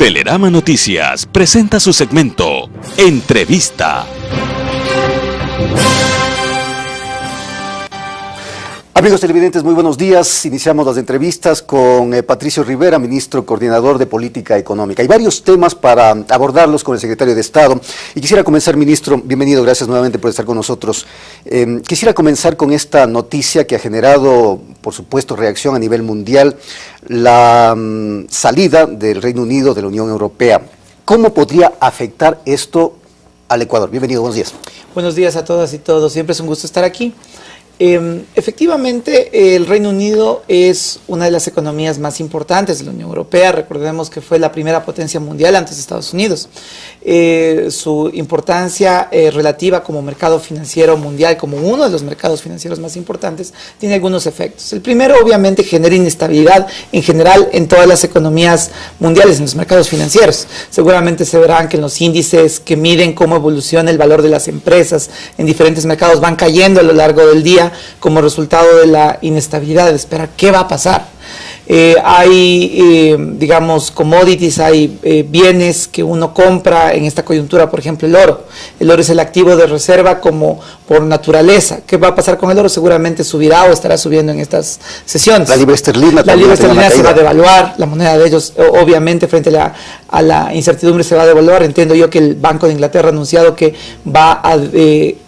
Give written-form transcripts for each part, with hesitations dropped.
Telerama Noticias presenta su segmento Entrevista. Amigos televidentes, muy buenos días. Iniciamos las entrevistas con Patricio Rivera, ministro coordinador de Política Económica. Hay varios temas para abordarlos con el secretario de Estado. Y quisiera comenzar, ministro, bienvenido, gracias nuevamente por estar con nosotros. Quisiera comenzar con esta noticia que ha generado, por supuesto, reacción a nivel mundial, la salida del Reino Unido de la Unión Europea. ¿Cómo podría afectar esto al Ecuador? Bienvenido, buenos días. Buenos días a todas y todos, siempre es un gusto estar aquí. Efectivamente, el Reino Unido es una de las economías más importantes de la Unión Europea. Recordemos que fue la primera potencia mundial antes de Estados Unidos. Su importancia relativa como mercado financiero mundial, como uno de los mercados financieros más importantes, tiene algunos efectos. El primero, obviamente, genera inestabilidad en general en todas las economías mundiales, en los mercados financieros. Seguramente se verán que en los índices que miden cómo evoluciona el valor de las empresas en diferentes mercados van cayendo a lo largo del día, como resultado de la inestabilidad de esperar qué va a pasar. Hay, digamos, commodities, hay bienes que uno compra en esta coyuntura, por ejemplo, el oro. El oro es el activo de reserva como por naturaleza. ¿Qué va a pasar con el oro? Seguramente subirá o estará subiendo en estas sesiones. La libra esterlina se va a devaluar, la moneda de ellos, obviamente, frente a la incertidumbre se va a devaluar. Entiendo yo que el Banco de Inglaterra ha anunciado que va a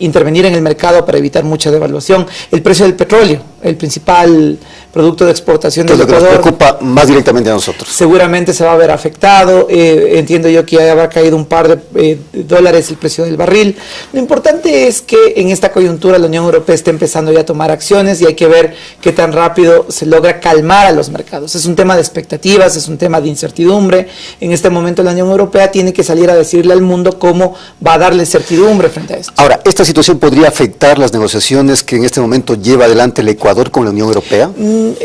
intervenir en el mercado para evitar mucha devaluación. El precio del petróleo, el principal producto de exportación del Ecuador, nos preocupa más directamente a nosotros. Seguramente se va a ver afectado. Entiendo yo que ya habrá caído un par de dólares el precio del barril. Lo importante es que en esta coyuntura la Unión Europea está empezando ya a tomar acciones y hay que ver qué tan rápido se logra calmar a los mercados. Es un tema de expectativas, es un tema de incertidumbre. En este momento la Unión Europea tiene que salir a decirle al mundo cómo va a darle certidumbre frente a esto. Ahora, ¿esta situación podría afectar las negociaciones que en este momento lleva adelante el Ecuador con la Unión Europea?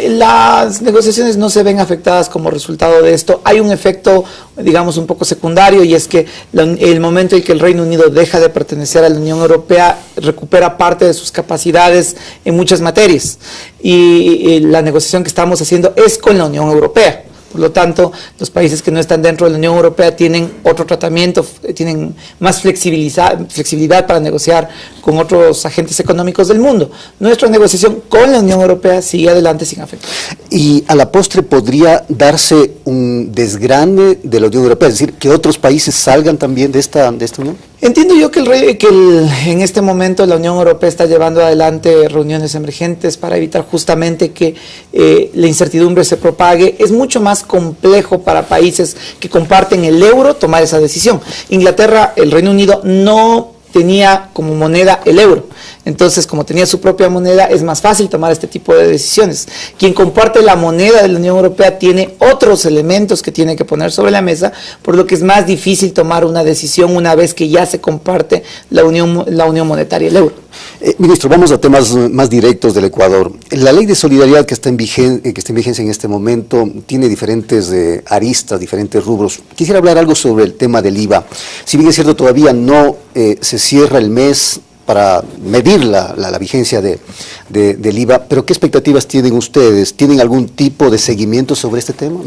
Las negociaciones no se ven afectadas como resultado de esto. Hay un efecto, digamos, un poco secundario, y es que el momento en que el Reino Unido deja de pertenecer a la Unión Europea, recupera parte de sus capacidades en muchas materias. Y la negociación que estamos haciendo es con la Unión Europea. Por lo tanto, los países que no están dentro de la Unión Europea tienen otro tratamiento, tienen más flexibilidad para negociar con otros agentes económicos del mundo. Nuestra negociación con la Unión Europea sigue adelante sin afectar. Y a la postre podría darse un desgrane de la Unión Europea, es decir, que otros países salgan también de esta unión. Entiendo yo que en este momento la Unión Europea está llevando adelante reuniones emergentes para evitar justamente que la incertidumbre se propague. Es mucho más complejo para países que comparten el euro tomar esa decisión. Inglaterra, el Reino Unido no tenía como moneda el euro. Entonces, como tenía su propia moneda, es más fácil tomar este tipo de decisiones. Quien comparte la moneda de la Unión Europea tiene otros elementos que tiene que poner sobre la mesa, por lo que es más difícil tomar una decisión una vez que ya se comparte la unión monetaria, el euro. Ministro, vamos a temas más directos del Ecuador. La ley de solidaridad que está en vigencia en este momento tiene diferentes aristas, diferentes rubros. Quisiera hablar algo sobre el tema del IVA. Si bien es cierto, todavía no se cierra el mes para medir la vigencia del IVA, pero ¿qué expectativas tienen ustedes? ¿Tienen algún tipo de seguimiento sobre este tema?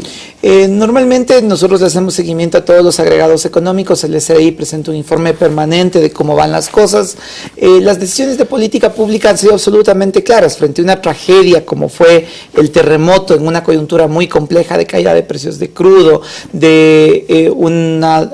Normalmente nosotros le hacemos seguimiento a todos los agregados económicos. El SRI presenta un informe permanente de cómo van las cosas. Las decisiones de política pública han sido absolutamente claras frente a una tragedia como fue el terremoto en una coyuntura muy compleja de caída de precios de crudo, de una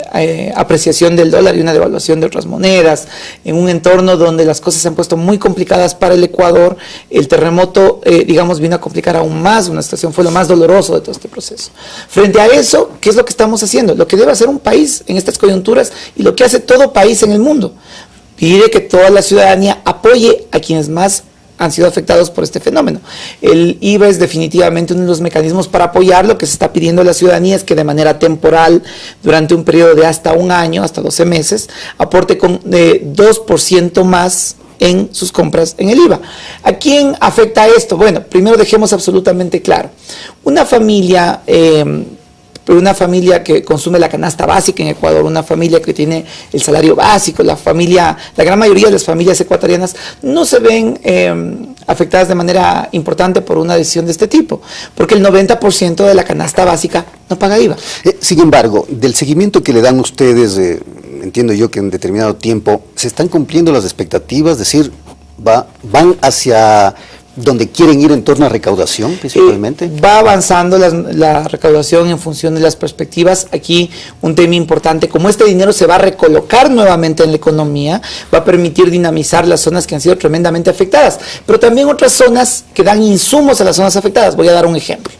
apreciación del dólar y una devaluación de otras monedas, en un entorno donde las cosas se han puesto muy complicadas para el Ecuador. El terremoto, digamos, vino a complicar aún más una situación, fue lo más doloroso de todo este proceso. Frente a eso, ¿qué es lo que estamos haciendo? Lo que debe hacer un país en estas coyunturas y lo que hace todo país en el mundo. Pide que toda la ciudadanía apoye a quienes más han sido afectados por este fenómeno. El IVA es definitivamente uno de los mecanismos para apoyar. Lo que se está pidiendo a la ciudadanía es que de manera temporal, durante un periodo de hasta un año, hasta 12 meses, aporte con 2% más en sus compras en el IVA. ¿A quién afecta esto? Bueno, primero dejemos absolutamente claro. Una familia pero una familia que consume la canasta básica en Ecuador, una familia que tiene el salario básico, la gran mayoría de las familias ecuatorianas no se ven afectadas de manera importante por una decisión de este tipo, porque el 90% de la canasta básica no paga IVA. Sin embargo, del seguimiento que le dan ustedes, entiendo yo que en determinado tiempo, ¿se están cumpliendo las expectativas? Es decir, ¿van hacia donde quieren ir en torno a recaudación principalmente? Va avanzando la recaudación en función de las perspectivas. Aquí un tema importante, como este dinero se va a recolocar nuevamente en la economía, va a permitir dinamizar las zonas que han sido tremendamente afectadas, pero también otras zonas que dan insumos a las zonas afectadas. Voy a dar un ejemplo.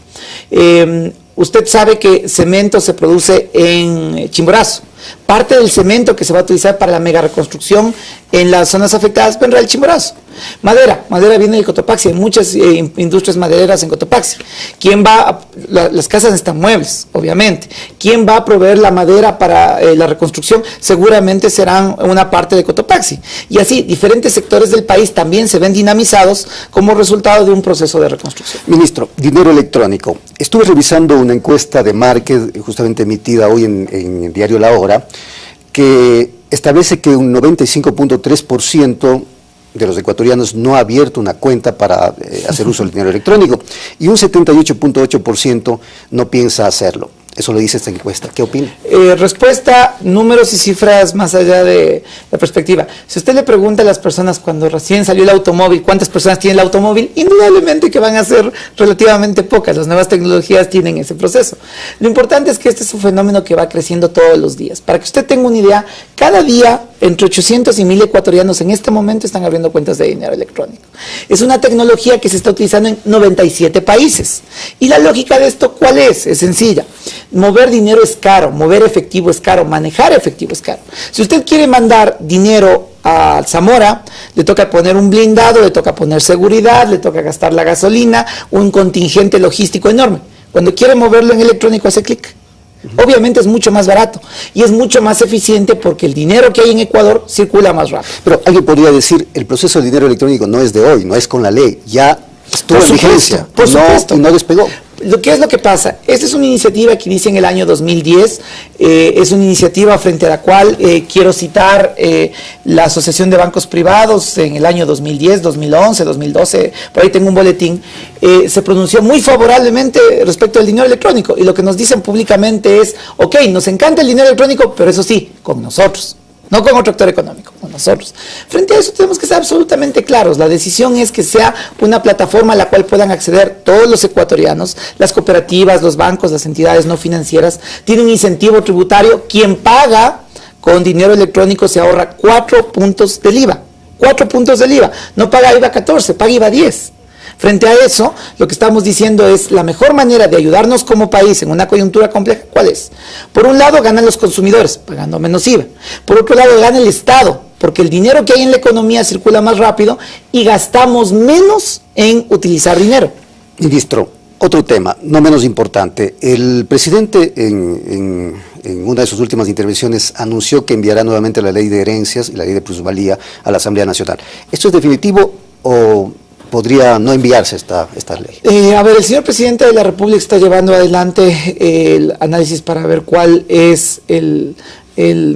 Usted sabe que cemento se produce en Chimborazo. Parte del cemento que se va a utilizar para la mega reconstrucción en las zonas afectadas vendrá del Chimborazo. Madera viene del Cotopaxi, hay muchas industrias madereras en Cotopaxi. Las casas necesitan muebles, obviamente. ¿Quién va a proveer la madera para la reconstrucción? Seguramente serán una parte de Cotopaxi. Y así, diferentes sectores del país también se ven dinamizados como resultado de un proceso de reconstrucción. Ministro, dinero electrónico. Estuve revisando una encuesta de Market, justamente emitida hoy en el diario La Hora, que establece que un 95.3% de los ecuatorianos no ha abierto una cuenta para hacer uso del dinero electrónico y un 78.8% no piensa hacerlo. Eso lo dice esta encuesta. ¿Qué opina? Respuesta, números y cifras más allá de la perspectiva. Si usted le pregunta a las personas cuando recién salió el automóvil, ¿cuántas personas tienen el automóvil? Indudablemente que van a ser relativamente pocas. Las nuevas tecnologías tienen ese proceso. Lo importante es que este es un fenómeno que va creciendo todos los días. Para que usted tenga una idea, cada día entre 800 y 1000 ecuatorianos en este momento están abriendo cuentas de dinero electrónico. Es una tecnología que se está utilizando en 97 países. ¿Y la lógica de esto cuál es? Es sencilla. Mover dinero es caro, mover efectivo es caro, manejar efectivo es caro. Si usted quiere mandar dinero a Zamora, le toca poner un blindado, le toca poner seguridad, le toca gastar la gasolina, un contingente logístico enorme. Cuando quiere moverlo en electrónico hace clic. Obviamente es mucho más barato y es mucho más eficiente porque el dinero que hay en Ecuador circula más rápido. Pero alguien podría decir, el proceso del dinero electrónico no es de hoy, no es con la ley, ya estuvo en vigencia, por supuesto. Y no despegó. ¿Qué es lo que pasa? Esta es una iniciativa que inicia en el año 2010, es una iniciativa frente a la cual quiero citar la Asociación de Bancos Privados en el año 2010, 2011, 2012, por ahí tengo un boletín, se pronunció muy favorablemente respecto al dinero electrónico y lo que nos dicen públicamente es, ok, nos encanta el dinero electrónico, pero eso sí, con nosotros. No con otro actor económico, con nosotros. Frente a eso tenemos que ser absolutamente claros. La decisión es que sea una plataforma a la cual puedan acceder todos los ecuatorianos, las cooperativas, los bancos, las entidades no financieras. Tiene un incentivo tributario. Quien paga con dinero electrónico se ahorra 4 puntos del IVA. 4 puntos del IVA. No paga IVA 14, paga IVA 10. Frente a eso, lo que estamos diciendo es la mejor manera de ayudarnos como país en una coyuntura compleja, ¿cuál es? Por un lado ganan los consumidores, pagando menos IVA. Por otro lado gana el Estado, porque el dinero que hay en la economía circula más rápido y gastamos menos en utilizar dinero. Ministro, otro tema, no menos importante. El presidente en una de sus últimas intervenciones anunció que enviará nuevamente la ley de herencias y la ley de plusvalía a la Asamblea Nacional. ¿Esto es definitivo o podría no enviarse esta ley? A ver, el señor presidente de la República está llevando adelante el análisis para ver cuál es el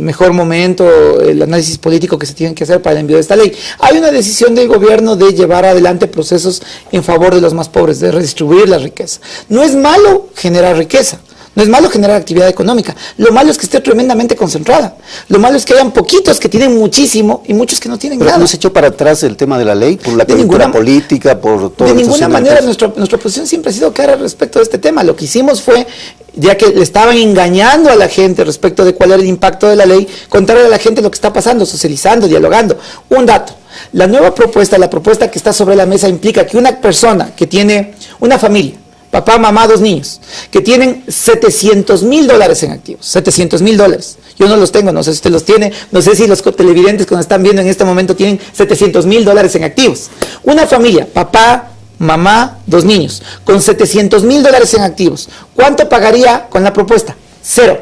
mejor momento, el análisis político que se tiene que hacer para el envío de esta ley. Hay una decisión del gobierno de llevar adelante procesos en favor de los más pobres, de redistribuir la riqueza. No es malo generar riqueza. No es malo generar actividad económica, lo malo es que esté tremendamente concentrada, lo malo es que hayan poquitos que tienen muchísimo y muchos que no tienen nada. ¿No se echó para atrás el tema de la ley por la coyuntura política, por todo? De ninguna manera, nuestra posición siempre ha sido clara respecto a este tema. Lo que hicimos fue, ya que le estaban engañando a la gente respecto de cuál era el impacto de la ley, contarle a la gente lo que está pasando, socializando, dialogando. Un dato, la nueva propuesta, la propuesta que está sobre la mesa implica que una persona que tiene una familia, papá, mamá, 2 niños, que tienen $700,000 en activos, $700,000. Yo no los tengo, no sé si usted los tiene, no sé si los televidentes que nos están viendo en este momento tienen $700,000 en activos. Una familia, papá, mamá, 2 niños, con $700,000 en activos. ¿Cuánto pagaría con la propuesta? 0.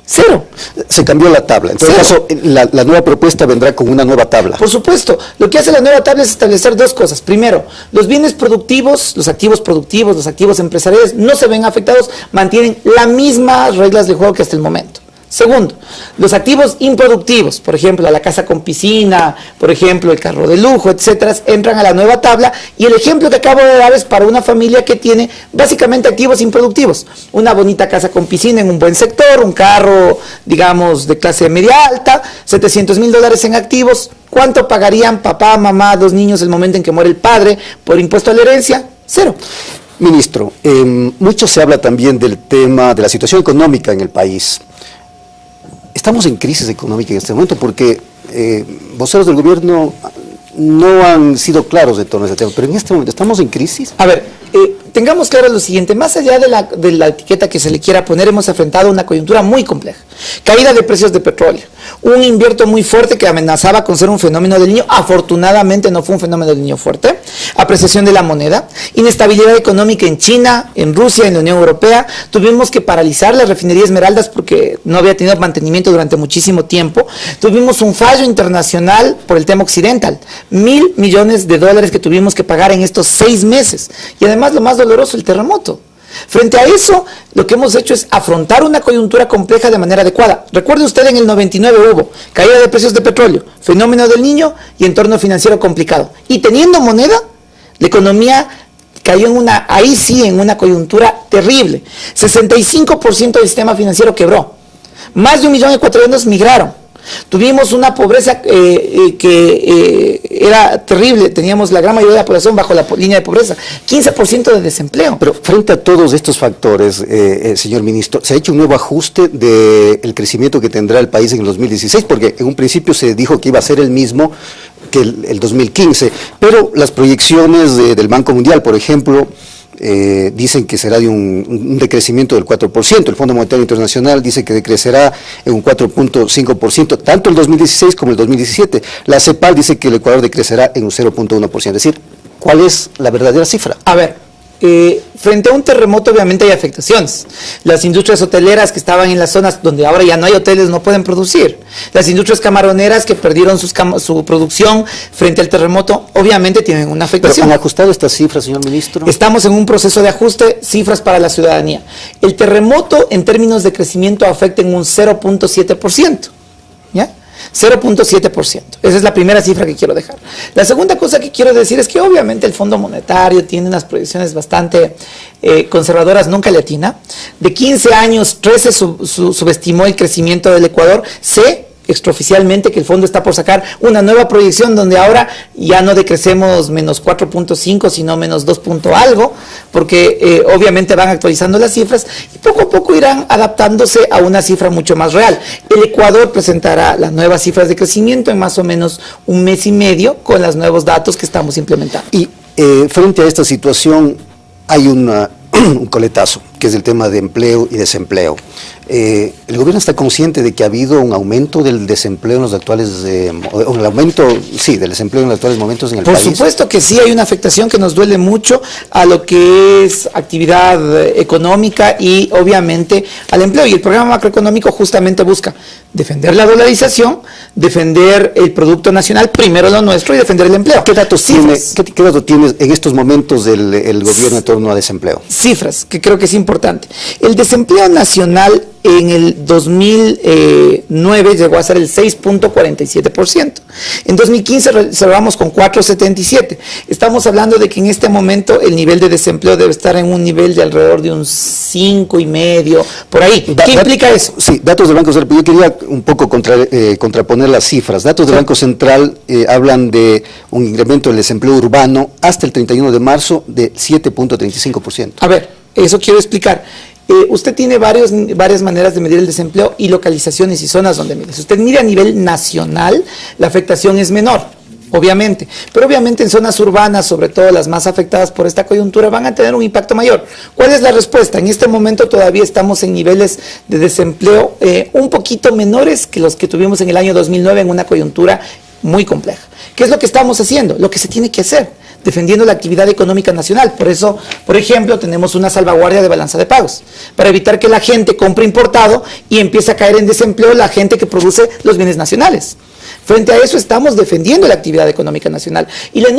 Cero. Se cambió la tabla. En todo caso, la nueva propuesta vendrá con una nueva tabla. Por supuesto. Lo que hace la nueva tabla es establecer dos cosas. Primero, los bienes productivos, los activos productivos, los activos empresariales no se ven afectados, mantienen las mismas reglas de juego que hasta el momento. Segundo, los activos improductivos, por ejemplo, la casa con piscina, por ejemplo, el carro de lujo, etcétera, entran a la nueva tabla, y el ejemplo que acabo de dar es para una familia que tiene básicamente activos improductivos. Una bonita casa con piscina en un buen sector, un carro, digamos, de clase media alta, $700,000 en activos. ¿Cuánto pagarían papá, mamá, dos niños el momento en que muere el padre por impuesto a la herencia? Cero. Ministro, mucho se habla también del tema de la situación económica en el país. Estamos en crisis económica en este momento porque voceros del gobierno no han sido claros de todo ese tema, pero en este momento estamos en crisis. A ver, tengamos claro lo siguiente, más allá de la etiqueta que se le quiera poner, hemos enfrentado una coyuntura muy compleja. Caída de precios de petróleo, un invierno muy fuerte que amenazaba con ser un fenómeno del Niño, afortunadamente no fue un fenómeno del Niño fuerte, apreciación de la moneda, inestabilidad económica en China, en Rusia, en la Unión Europea, tuvimos que paralizar la refinería Esmeraldas porque no había tenido mantenimiento durante muchísimo tiempo, tuvimos un fallo internacional por el tema occidental, $1,000 millones que tuvimos que pagar en estos 6 meses, y además lo más doloroso, el terremoto. Frente a eso, lo que hemos hecho es afrontar una coyuntura compleja de manera adecuada. Recuerde usted, en el 99 hubo caída de precios de petróleo, fenómeno del Niño y entorno financiero complicado. Y teniendo moneda, la economía cayó en una coyuntura terrible. 65% del sistema financiero quebró. Más de 1 millón de ecuatorianos migraron. Tuvimos una pobreza que era terrible, teníamos la gran mayoría de la población bajo la línea de pobreza, 15% de desempleo. Pero frente a todos estos factores, señor ministro, ¿se ha hecho un nuevo ajuste del crecimiento que tendrá el país en el 2016? Porque en un principio se dijo que iba a ser el mismo que el 2015, pero las proyecciones del Banco Mundial, por ejemplo, dicen que será de un decrecimiento del 4%, el Fondo Monetario Internacional dice que decrecerá en un 4.5%, tanto el 2016 como el 2017. La CEPAL dice que el Ecuador decrecerá en un 0.1%, es decir, ¿cuál es la verdadera cifra? A ver, frente a un terremoto obviamente hay afectaciones. Las industrias hoteleras que estaban en las zonas donde ahora ya no hay hoteles no pueden producir. Las industrias camaroneras que perdieron su producción frente al terremoto obviamente tienen una afectación. ¿Pero han ajustado estas cifras, señor ministro? Estamos en un proceso de ajuste, cifras para la ciudadanía. El terremoto en términos de crecimiento afecta en un 0.7%. ¿Ya? 0.7%. Esa es la primera cifra que quiero dejar. La segunda cosa que quiero decir es que obviamente el Fondo Monetario tiene unas proyecciones bastante conservadoras, nunca le atina. De 15 años, 13 subestimó el crecimiento del Ecuador. Sé extraoficialmente que el fondo está por sacar una nueva proyección donde ahora ya no decrecemos menos 4.5 sino menos 2 algo, porque obviamente van actualizando las cifras y poco a poco irán adaptándose a una cifra mucho más real. El Ecuador presentará las nuevas cifras de crecimiento en más o menos 1 mes y medio con los nuevos datos que estamos implementando. Y frente a esta situación hay un coletazo, que es el tema de empleo y desempleo. ¿El gobierno está consciente de que ha habido un aumento del desempleo en los actuales, un aumento, sí, del desempleo en los actuales momentos en el país? Por supuesto que sí, hay una afectación que nos duele mucho a lo que es actividad económica y obviamente al empleo. Y el programa macroeconómico justamente busca defender la dolarización, defender el Producto Nacional, primero lo nuestro, y defender el empleo. ¿Qué datos tienes en estos momentos el gobierno en torno a desempleo? Cifras, que creo que es importante. El desempleo nacional en el 2009 llegó a ser el 6.47%. En 2015 cerramos con 4.77. Estamos hablando de que en este momento el nivel de desempleo debe estar en un nivel de alrededor de un 5,5, por ahí. ¿Qué implica eso? Sí, datos del Banco Central. Yo quería un poco contraponer las cifras. Datos del Banco Central hablan de un incremento del desempleo urbano hasta el 31 de marzo de 7.35%. A ver, eso quiero explicar. Usted tiene varias maneras de medir el desempleo y localizaciones y zonas donde mide. Si usted mide a nivel nacional, la afectación es menor, obviamente. Pero obviamente en zonas urbanas, sobre todo las más afectadas por esta coyuntura, van a tener un impacto mayor. ¿Cuál es la respuesta? En este momento todavía estamos en niveles de desempleo un poquito menores que los que tuvimos en el año 2009 en una coyuntura muy compleja. ¿Qué es lo que estamos haciendo? Lo que se tiene que hacer, defendiendo la actividad económica nacional. Por eso, por ejemplo, tenemos una salvaguardia de balanza de pagos, para evitar que la gente compre importado y empiece a caer en desempleo la gente que produce los bienes nacionales. Frente a eso estamos defendiendo la actividad económica nacional. Y la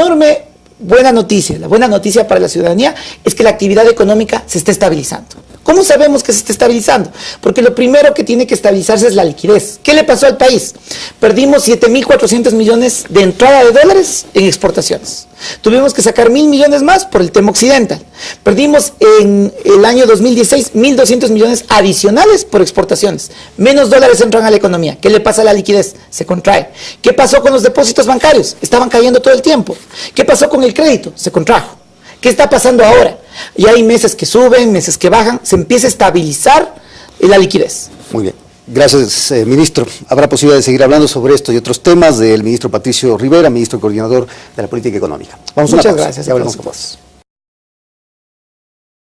buena noticia para la ciudadanía es que la actividad económica se está estabilizando. ¿Cómo sabemos que se está estabilizando? Porque lo primero que tiene que estabilizarse es la liquidez. ¿Qué le pasó al país? Perdimos 7.400 millones de entrada de dólares en exportaciones. Tuvimos que sacar 1.000 millones más por el tema occidental. Perdimos en el año 2016 1.200 millones adicionales por exportaciones. Menos dólares entran a la economía. ¿Qué le pasa a la liquidez? Se contrae. ¿Qué pasó con los depósitos bancarios? Estaban cayendo todo el tiempo. ¿Qué pasó con el crédito? Se contrajo. ¿Qué está pasando ahora? Ya hay meses que suben, meses que bajan, se empieza a estabilizar la liquidez. Muy bien. Gracias, ministro. Habrá posibilidad de seguir hablando sobre esto y otros temas del ministro Patricio Rivera, ministro coordinador de la política económica. Muchas gracias. Ya hablamos con vos.